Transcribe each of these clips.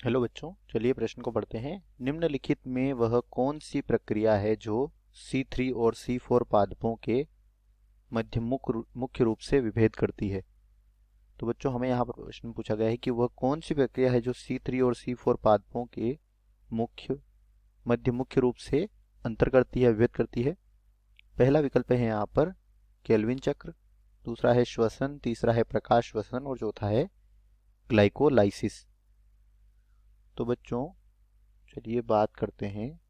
Hello बच्चों, चलिए प्रश्न को पढ़ते हैं। निम्नलिखित में वह कौन सी प्रक्रिया है जो C3 और C4 पादपों के मध्य मुख्य रूप से विभेद करती है। तो बच्चों, हमें यहाँ पर प्रश्न पूछा गया है कि वह कौन सी प्रक्रिया है जो C3 और C4 पादपों के मध्य मुख्य रूप से अंतर करती है, विभेद करती है। पहला विकल्प है यहाँ पर केल्विन चक्र, दूसरा है श्वसन, तीसरा है प्रकाश श्वसन और चौथा है ग्लाइकोलाइसिस। तो बच्चों, चलिए बात करते हैं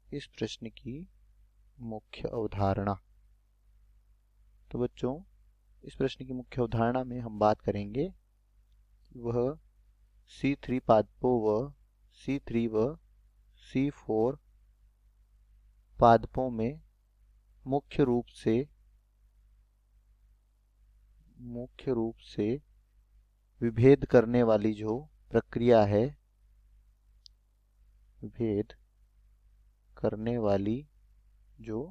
इस प्रश्न की मुख्य अवधारणा। तो बच्चों, इस प्रश्न की मुख्य अवधारणा में हम बात करेंगे वह C3 पादपों व C4 पादपों में मुख्य रूप से विभेद करने वाली जो प्रक्रिया है, विभेद करने वाली जो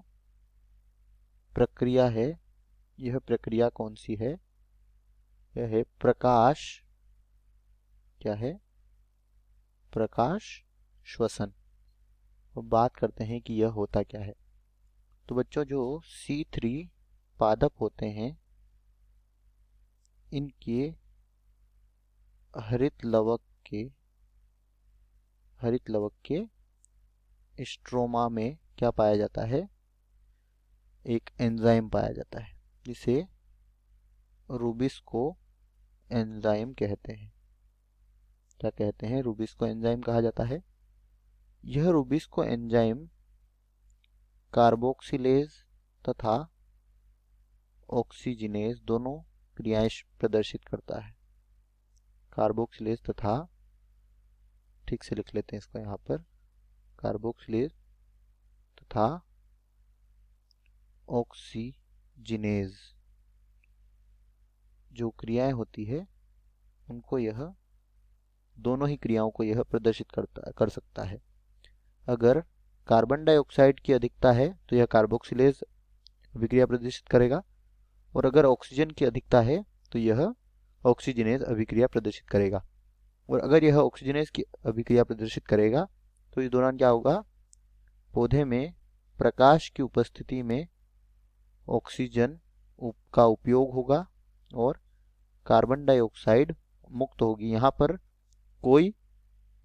प्रक्रिया है, यह प्रक्रिया कौन सी है? यह है प्रकाश, क्या है? प्रकाश श्वसन। अब बात करते हैं कि यह होता क्या है। तो बच्चों, जो C3 पादप होते हैं, इनके हरित लवक के स्ट्रोमा में क्या पाया जाता है? एक एंजाइम पाया जाता है जिसे रूबिस्को एंजाइम कहते हैं। क्या कहते हैं? रूबिस्को एंजाइम कहा जाता है। यह रूबिस्को एंजाइम कार्बोक्सिलेज तथा ऑक्सीजिनेज दोनों क्रियाएं प्रदर्शित करता है। कार्बोक्सिलेज तथा, ठीक से लिख लेते हैं इसको यहाँ पर, कार्बोक्सिलेज तथा ऑक्सीजिनेज जो क्रियाएं होती है, उनको यह दोनों ही क्रियाओं को यह प्रदर्शित कर सकता है। अगर कार्बन डाइऑक्साइड की अधिकता है तो यह कार्बोक्सिलेज अभिक्रिया प्रदर्शित करेगा, और अगर ऑक्सीजन की अधिकता है तो यह ऑक्सीजनेज अभिक्रिया प्रदर्शित करेगा। और अगर यह ऑक्सीजनेज की अभिक्रिया प्रदर्शित करेगा तो इस दौरान क्या होगा? पौधे में प्रकाश की उपस्थिति में ऑक्सीजन का उपयोग होगा और कार्बन डाइऑक्साइड मुक्त होगी। यहाँ पर कोई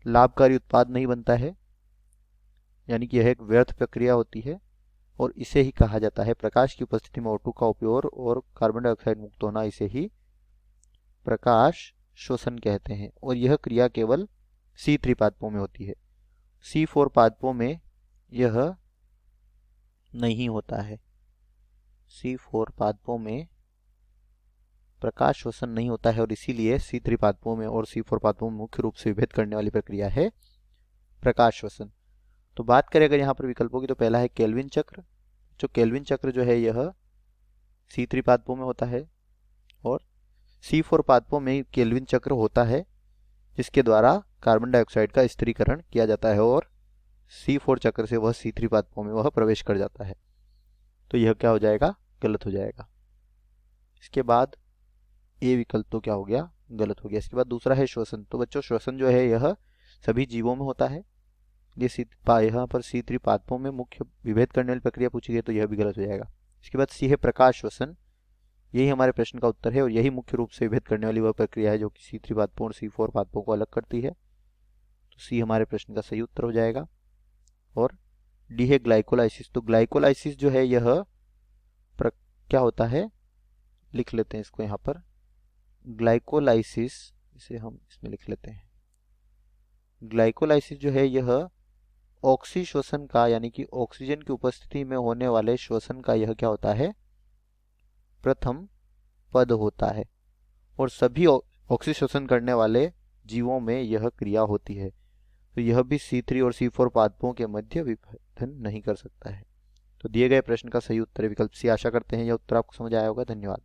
लाभकारी उत्पाद नहीं बनता है, यानी कि यह एक व्यर्थ प्रक्रिया होती है, और इसे ही कहा जाता है, प्रकाश की उपस्थिति में O2 का उपयोग और कार्बन डाइऑक्साइड मुक्त होना, इसे ही प्रकाश श्वसन कहते हैं। और यह क्रिया केवल C3 पादपों में होती है। C4 पादपों में यह नहीं होता है। C4 पादपों में प्रकाश श्वसन नहीं होता है, और इसीलिए C3 पादपों में और C4 पादपों में मुख्य रूप से विभेद करने वाली प्रक्रिया है प्रकाश श्वसन। तो बात करें अगर यहाँ पर विकल्पों की, तो पहला है केल्विन चक्र। जो केल्विन चक्र जो है यह C3 पादपों में होता है, और C4 पादपों में केल्विन चक्र होता है जिसके द्वारा कार्बन डाइऑक्साइड का स्थिरीकरण किया जाता है, और C4 चक्र से वह C3 पादपों में वह प्रवेश कर जाता है। तो यह क्या हो जाएगा? गलत हो जाएगा। इसके बाद ए विकल्प तो क्या हो गया? गलत हो गया। इसके बाद दूसरा है श्वसन। तो बच्चों, श्वसन जो है यह सभी जीवों में होता है। ये यहाँ पर C3 पादपों में मुख्य विभेद करने वाली प्रक्रिया पूछी गई, तो यह भी गलत हो जाएगा। इसके बाद सी है प्रकाश श्वसन। यही हमारे प्रश्न का उत्तर है, और यही मुख्य रूप से विभेद करने वाली वह प्रक्रिया है जो कि C3 पादपों और C4 पादपों को अलग करती है। तो सी हमारे प्रश्न का सही उत्तर हो जाएगा। और डी है ग्लाइकोलाइसिस। तो ग्लाइकोलाइसिस जो है यह क्या होता है? लिख लेते हैं इसको यहाँ पर, ग्लाइकोलाइसिस, इसे हम इसमें लिख लेते हैं। ग्लाइकोलाइसिस जो है यह ऑक्सी श्वसन का, यानी कि ऑक्सीजन की उपस्थिति में होने वाले श्वसन का यह क्या होता है? प्रथम पद होता है, और सभी ऑक्सी श्वसन करने वाले जीवों में यह क्रिया होती है। तो यह भी C3 और C4 पादपों के मध्य विभेदन नहीं कर सकता है। तो दिए गए प्रश्न का सही उत्तर विकल्प सी। आशा करते हैं यह उत्तर आपको समझ आया होगा। धन्यवाद।